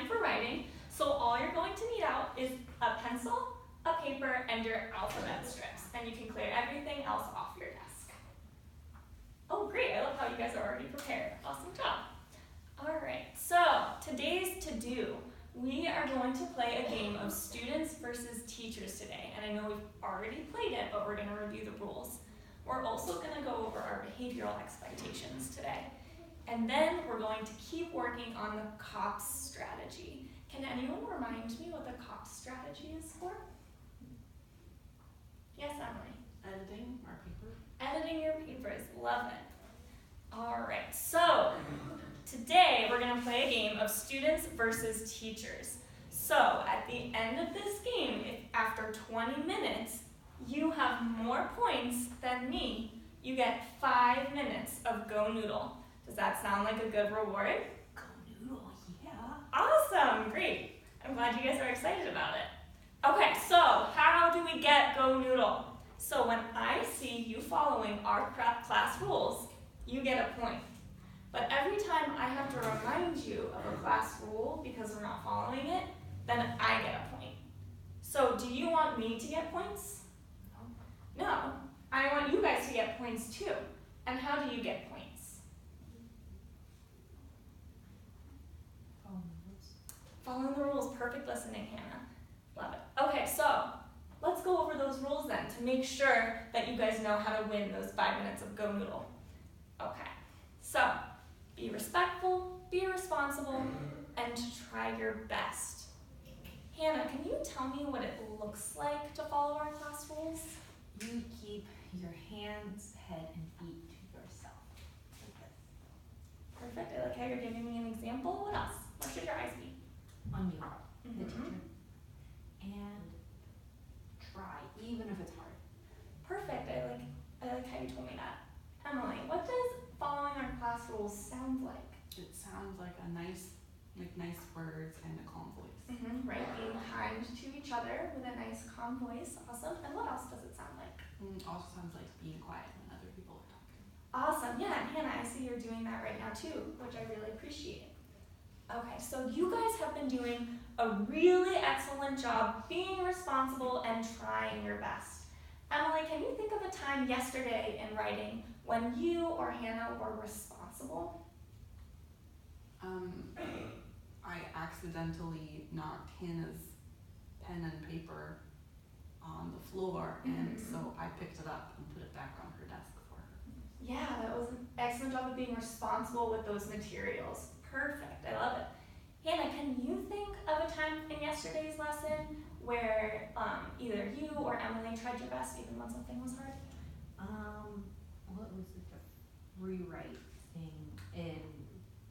time for writing, so all you're going to need out is a pencil, a paper, and your alphabet strips, and you can clear everything else off your desk. Oh, great, I love how you guys are already prepared. Awesome job. All right, so today's to-do, we are going to play a game of students versus teachers today, and I know we've already played it, but we're gonna review the rules. We're also gonna go over our behavioral expectations today, and then we're going to keep working on the COPS strategy. Can anyone remind me what the COPS strategy is for? Yes, Emily? Editing our paper. Editing your papers, love it. All right, so today we're gonna play a game of students versus teachers. So at the end of this game, if after 20 minutes, you have more points than me, you get 5 minutes of Go Noodle. Does that sound like a good reward? Go Noodle, yeah. Awesome, great. I'm glad you guys are excited about it. Okay, so how do we get Go Noodle? So when I see you following our class rules, you get a point. But every time I have to remind you of a class rule because we're not following it, then I get a point. So do you want me to get points? No, I want you guys to get points too. And how do you get points? Following the rules, perfect listening, Hannah. Love it. Okay, so let's go over those rules then to make sure that you guys know how to win those 5 minutes of Go Noodle. Okay, so be respectful, be responsible, and try your best. Hannah, can you tell me what it looks like to follow our class rules? You keep your hands, head, and feet to yourself. Like this. Perfect. I like how you're giving me an example. What else? What should your eyes be? On you, the teacher. And try, even if it's hard. Perfect. I like how you told me that. Emily, what does following our class rules sound like? It sounds like a nice words and a calm voice. Right, being kind to each other with a nice, calm voice. Awesome. And what else does it sound like? Also sounds like being quiet when other people are talking. Awesome. Yeah, and Hannah, I see you're doing that right now too, which I really appreciate. Okay, so you guys have been doing a really excellent job being responsible and trying your best. Emily, can you think of a time yesterday in writing when you or Hannah were responsible? I accidentally knocked Hannah's pen and paper on the floor, and so I picked it up and put it back on her desk for her. Yeah, that was an excellent job of being responsible with those materials. Perfect, I love it. Hannah, can you think of a time in yesterday's lesson where either you or Emily tried your best even when something was hard? What was it, the rewrite thing, and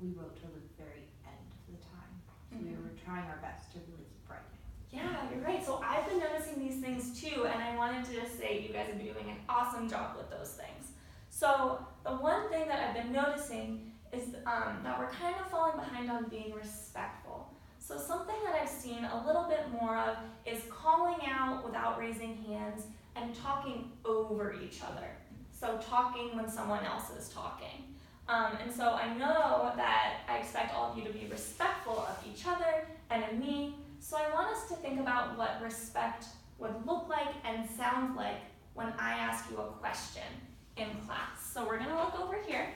we wrote to the very end of the time. So we were trying our best to really keep writing. Yeah, you're right. So I've been noticing these things too, and I wanted to just say you guys have been doing an awesome job with those things. So the one thing that I've been noticing is that we're kind of falling behind on being respectful. So something that I've seen a little bit more of is calling out without raising hands and talking over each other. So talking when someone else is talking. And so I know that I expect all of you to be respectful of each other and of me. So I want us to think about what respect would look like and sound like when I ask you a question in class. So we're gonna look over here.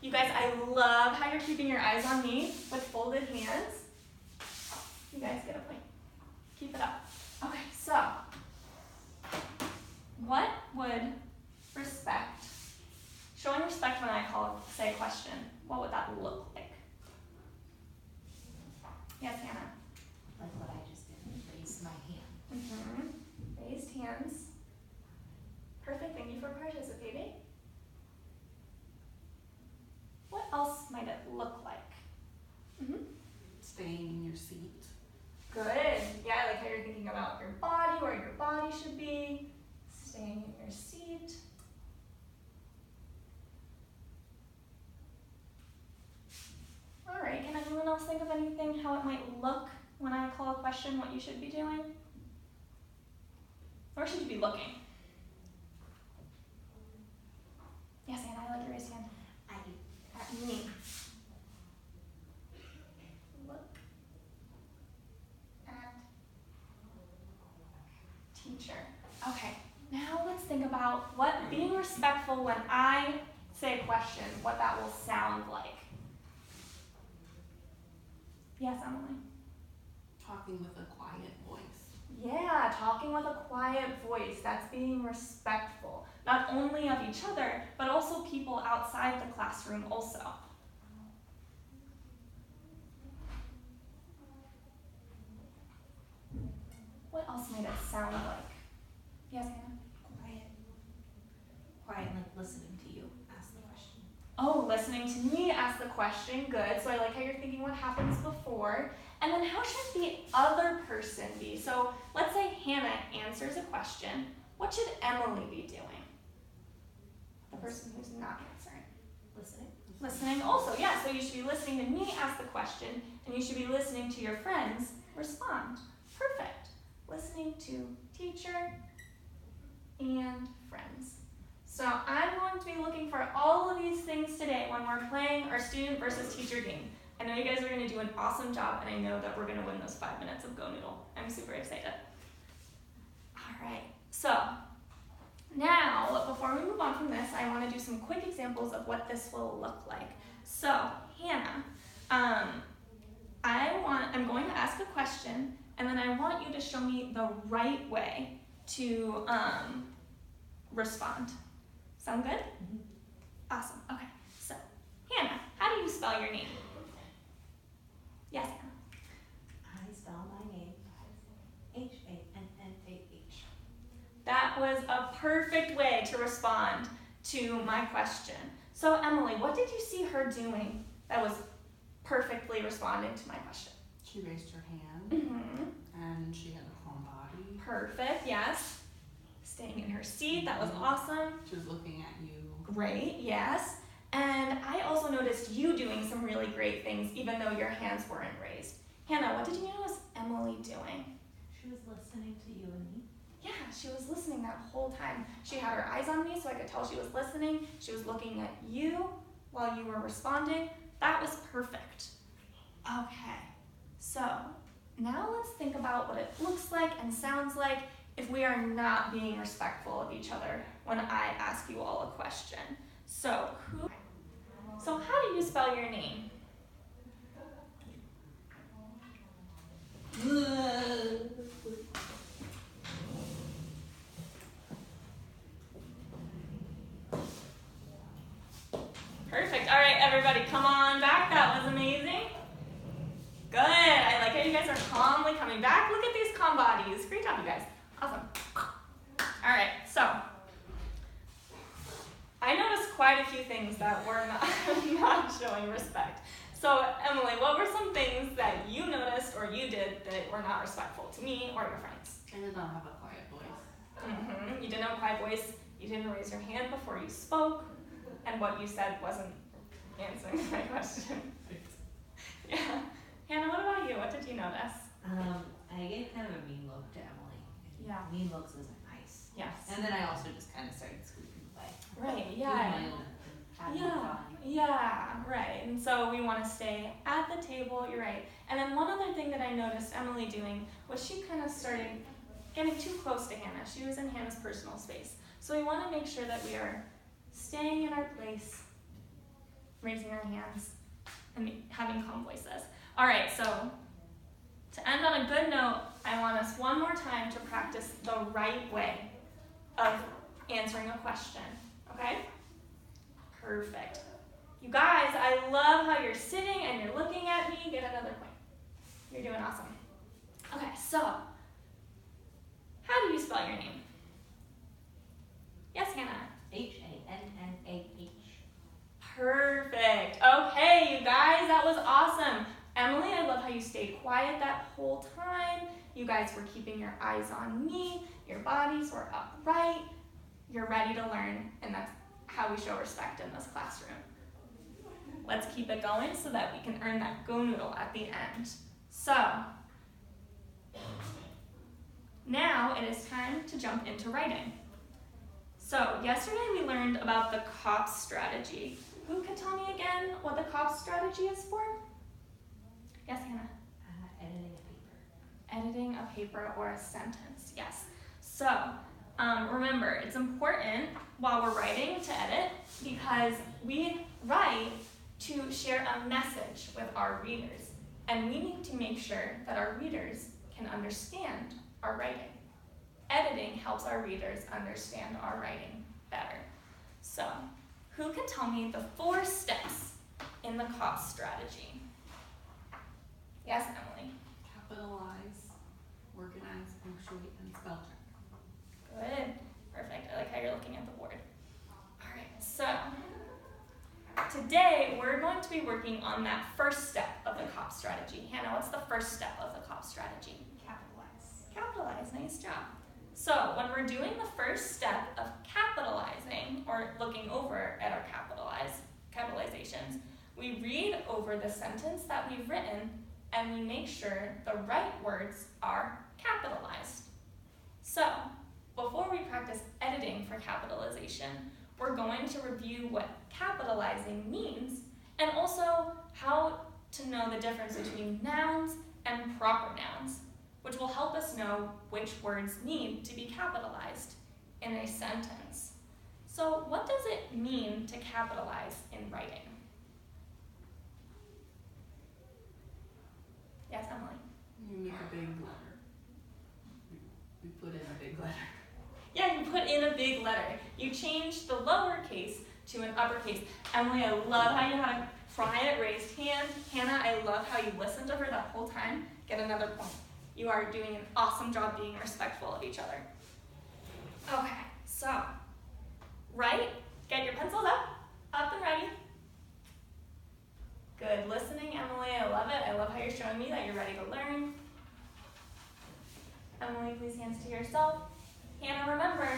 You guys, I love how you're keeping your eyes on me with folded hands. You guys get a point. Keep it up. Okay, so what would showing respect when I say a question, what would that look like? Yes, Hannah? Like what I just did, raise my hand. Raised hands. Perfect, thank you for participating. What else might it look like? Staying in your seat. Good. Yeah, I like how you're thinking about your body, where your body should be. Staying in your seat. All right, can anyone else think of anything, how it might look when I call a question, what you should be doing? Where should you be looking? Yes, Anna, I like your raised hand. I do. At me. about what being respectful when I say a question, what that will sound like. Yes, Emily? Talking with a quiet voice. Yeah, talking with a quiet voice. That's being respectful, not only of each other, but also people outside the classroom also. What else might it sound like? Yes, Hannah? Quiet, like listening to you ask the question. Oh, listening to me ask the question. Good. So I like how you're thinking what happens before. And then how should the other person be? So let's say Hannah answers a question. What should Emily be doing? The person who's not answering. Listening also, yeah. So you should be listening to me ask the question, and you should be listening to your friends respond. Perfect. Listening to teacher and friends. So I'm going to be looking for all of these things today when we're playing our student versus teacher game. I know you guys are going to do an awesome job, and I know that we're going to win those 5 minutes of Go Noodle. I'm super excited. All right, so now, before we move on from this, I want to do some quick examples of what this will look like. So, Hannah, I'm going to ask a question, and then I want you to show me the right way to respond. Sound good? Mm-hmm. Awesome. Okay. So, Hannah, how do you spell your name? Yes, Hannah. I spell my name H-A-N-N-A-H. That was a perfect way to respond to my question. So, Emily, what did you see her doing that was perfectly responding to my question? She raised her hand, Mm-hmm. and she had a calm body. Perfect. Yes. Staying in her seat. That was awesome. She was looking at you. Great, yes. And I also noticed you doing some really great things, even though your hands weren't raised. Hannah, what did you notice Emily doing? She was listening to you and me. Yeah, she was listening that whole time. She had her eyes on me, so I could tell she was listening. She was looking at you while you were responding. That was perfect. Okay, so now let's think about what it looks like and sounds like if we are not being respectful of each other when I ask you all a question. So how do you spell your name? Perfect. All right, everybody, come on back. That was amazing. Good. I like how you guys are calmly coming back. Look at these calm bodies. Great job, you guys. Awesome. All right, so I noticed quite a few things that were not showing respect. So, Emily, what were some things that you noticed or you did that were not respectful to me or your friends? I did not have a quiet voice. Mm-hmm. You didn't have a quiet voice. You didn't raise your hand before you spoke. And what you said wasn't answering my question. Yeah. Hannah, what about you? What did you notice? I gave kind of a mean look to Emily. Yeah. Mean looks isn't nice. Yes. And then I also just kind of started squeaking away. Right, Doing yeah. my own thing, having fun. Yeah, right. And so we want to stay at the table, you're right. And then one other thing that I noticed Emily doing was she kind of started getting too close to Hannah. She was in Hannah's personal space. So we want to make sure that we are staying in our place, raising our hands, and having calm voices. All right, so to end on a good note, I want us one more time to practice the right way of answering a question, okay? Perfect. You guys, I love how you're sitting and you're looking at me. Get another point. You're doing awesome. Okay, so how do you spell your name? Yes, Hannah. H-A-N-N-A-H. Perfect. Okay, you guys, that was awesome. Emily, I love how you stayed quiet that whole time. You guys were keeping your eyes on me. Your bodies were upright. You're ready to learn, and that's how we show respect in this classroom. Let's keep it going so that we can earn that Go Noodle at the end. So, now it is time to jump into writing. So, yesterday we learned about the COPS strategy. Who can tell me again what the COPS strategy is for? Yes, Hannah? Editing a paper. Editing a paper or a sentence, yes. So, remember, it's important while we're writing to edit because we write to share a message with our readers. And we need to make sure that our readers can understand our writing. Editing helps our readers understand our writing better. So, who can tell me the 4 steps in the COPS strategy? Yes, Emily. Capitalize, organize, punctuate, and spell check. Good. Perfect. I like how you're looking at the board. All right, so today we're going to be working on that first step of the COPS strategy. Hannah, what's the first step of the COPS strategy? Capitalize. Capitalize. Nice job. So when we're doing the first step of capitalizing or looking over at our capitalizations, we read over the sentence that we've written and we make sure the right words are capitalized. So before we practice editing for capitalization, we're going to review what capitalizing means and also how to know the difference between nouns and proper nouns, which will help us know which words need to be capitalized in a sentence. So what does it mean to capitalize in writing? Yes, Emily? You make a big letter. We put in a big letter. Yeah, you put in a big letter. You change the lowercase to an uppercase. Emily, I love how you had a quiet raised hand. Hannah, I love how you listened to her that whole time. Get another point. You are doing an awesome job being respectful of each other. Okay, so, right? Get your pencils up and ready. Good listening, Emily, I love it. I love how you're showing me that you're ready to learn. Emily, please hands to yourself. Hannah, remember,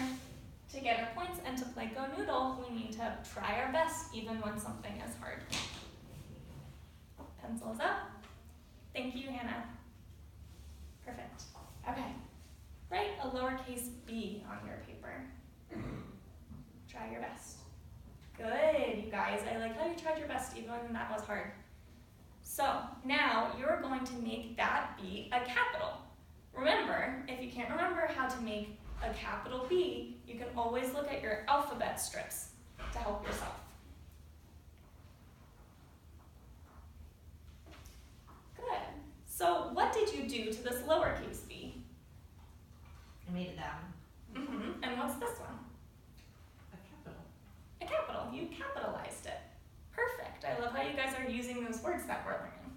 to get our points and to play Go Noodle, we need to try our best even when something is hard. Pencils up. Thank you, Hannah. Perfect. Okay. Write a lowercase b on your paper. Try your best. Good, you guys. I like how you tried your best even when that was hard. So now you're going to make that B a capital. Remember, if you can't remember how to make a capital B, you can always look at your alphabet strips to help yourself. Good. So what did you do to this lowercase b? I made it down. And what's this one? A capital. A capital. You capitalized it. Perfect. I love how you guys are using those words that we're learning.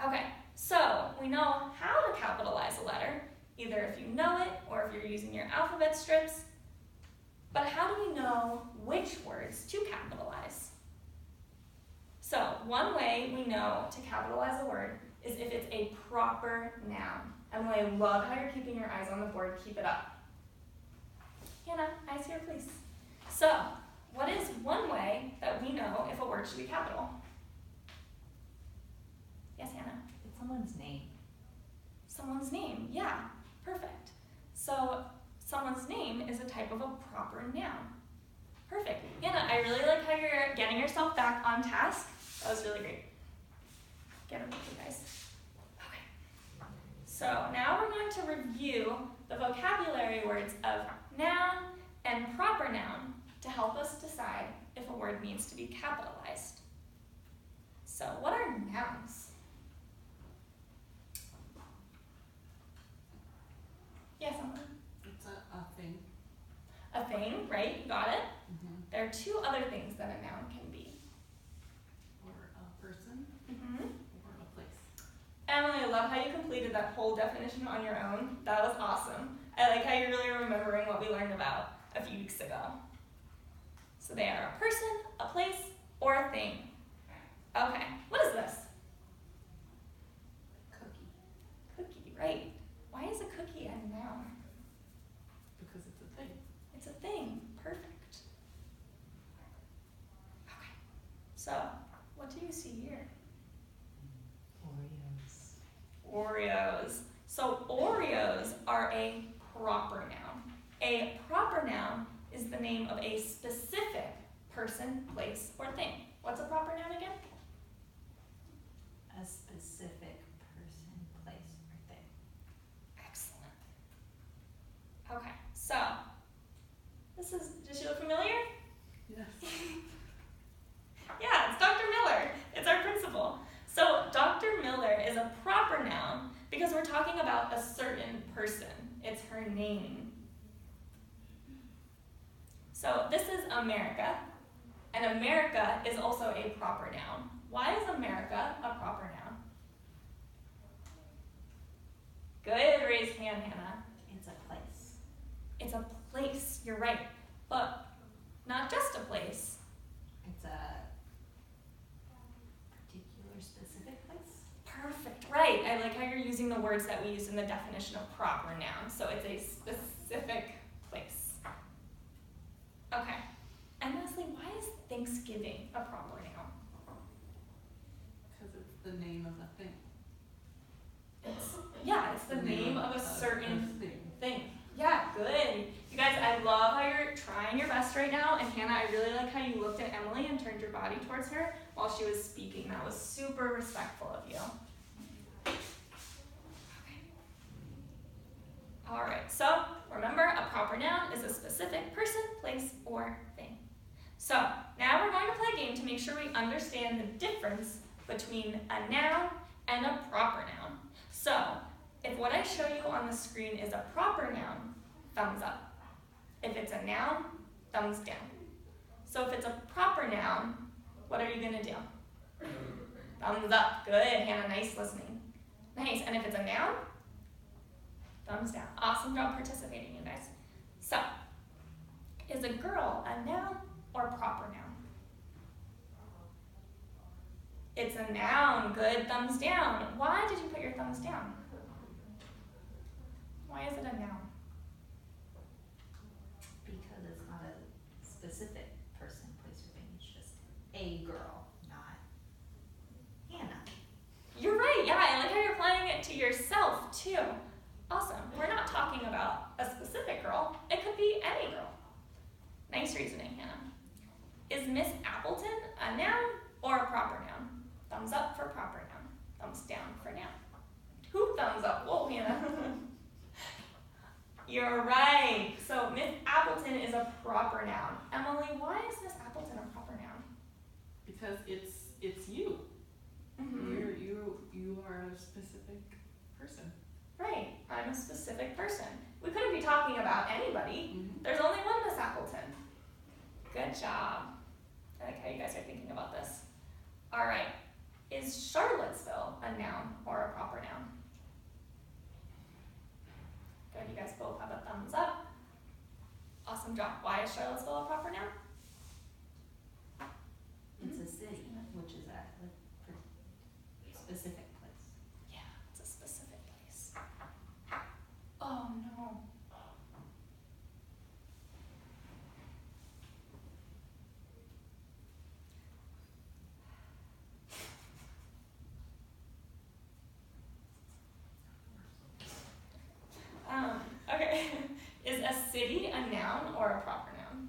Okay, so we know how to capitalize a letter, either if you know it or if you're using your alphabet strips. But how do we know which words to capitalize? So one way we know to capitalize a word is if it's a proper noun. Emily, I love how you're keeping your eyes on the board. Keep it up. Hannah, eyes here, please. So, what is one way that we know if a word should be capital? Yes, Hannah? It's someone's name. Someone's name, yeah, perfect. So, someone's name is a type of a proper noun. Perfect. Hannah, I really like how you're getting yourself back on task. That was really great. Get them with you guys. Okay. So now we're going to review the vocabulary words of noun and proper noun to help us decide if a word needs to be capitalized. So what are nouns? Yes, Emma? It's a thing. A thing, right? You got it? Mm-hmm. There are 2 other things that a noun can be. Or a person. Mm-hmm. Or a place. Emily, I love how you completed that whole definition on your own. That was awesome. I like how you're really remembering what we learned about a few weeks ago. So they are a person, a place, or a thing. Okay, what is this? Cookie. Cookie, right. Why is a cookie a noun? Because it's a thing. It's a thing. Perfect. Okay, so what do you see here? Oreos. So Oreos are a proper noun. A proper noun is the name of a specific person, place, or thing. What's a proper noun again? A specific person, place, or thing. Excellent. Okay, so Because we're talking about a certain person. It's her name. So this is America, and America is also a proper noun. Why is America a proper noun? Good, raised hand, Hannah. It's a place. It's a place, you're right, but not just a place. It's a particular specific place. Perfect, right. I like how you're using the words that we use in the definition of proper noun. So it's a specific place. Okay. And lastly, why is Thanksgiving a proper noun? Because it's the name of a thing. It's the name of a certain thing. thing. Yeah, good. You guys, I love how you're trying your best right now. And Hannah, I really like how you looked at Emily and turned your body towards her while she was speaking. That was super respectful of you. Okay. All right, so remember, a proper noun is a specific person, place, or thing. So now we're going to play a game to make sure we understand the difference between a noun and a proper noun. So if what I show you on the screen is a proper noun, thumbs up. If it's a noun, thumbs down. So if it's a proper noun, what are you going to do? Thumbs up. Good, Hannah, nice listening. Nice, and if it's a noun, thumbs down. Awesome job participating, you guys. So, is a girl a noun or a proper noun? It's a noun. Good, thumbs down. Why did you put your thumbs down? Why is it a noun? Because it's not a specific person, place, or thing. It's just a girl, not Hannah. You're right, yeah, I like how you're applying it to yourself, too. Awesome. We're not talking about a specific girl. It could be any girl. Nice reasoning, Hannah. Is Miss Appleton a noun or a proper noun? Thumbs up for proper noun. Thumbs down for noun. Who thumbs up? Whoa, Hannah. You're right. So Miss Appleton is a proper noun. Emily, why is Miss Appleton a proper noun? Because it's you. Mm-hmm. You are a specific person. Right. I'm a specific person. We couldn't be talking about anybody. Mm-hmm. There's only one Miss Appleton. Good job. I like how you guys are thinking about this. All right. Is Charlottesville a noun or a proper noun? Good. You guys both have a thumbs up. Awesome job. Why is Charlottesville a proper noun? It's a city, which is a specific place. Yeah, it's a specific place. Oh no. Okay. Is a city a noun or a proper noun?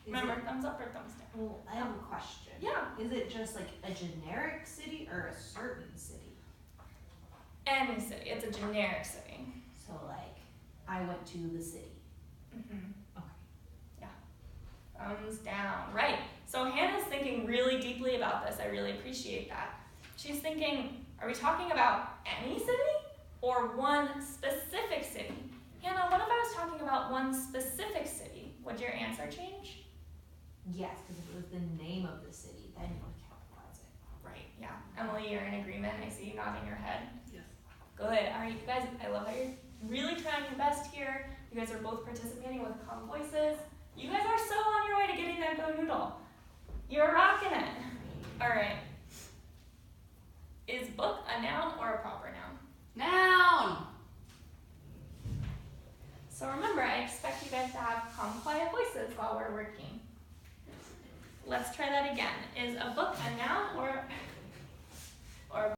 Remember, thumbs up or thumbs down. Well, I have a question. Yeah. Is it just like a generic city or a certain city? Any city. It's a generic city. So like, I went to the city. Mm-hmm. Okay. Thumbs down. Right. So Hannah's thinking really deeply about this. I really appreciate that. She's thinking, are we talking about any city or one specific city? Hannah, what if I was talking about one specific city? Would your answer change? Yes, because if it was the name of the city, then you would capitalize it. Right, yeah. Emily, you're in agreement. I see you nodding your head. Yes. Good. All right, you guys, I love how you're really trying your best here. You guys are both participating with calm voices. You guys are so on your way to getting that Go Noodle. You're rocking it. All right. Is book a noun or a proper noun? Noun! So remember, I expect you guys to have calm, quiet voices while we're working. Let's try that again. Is a book a noun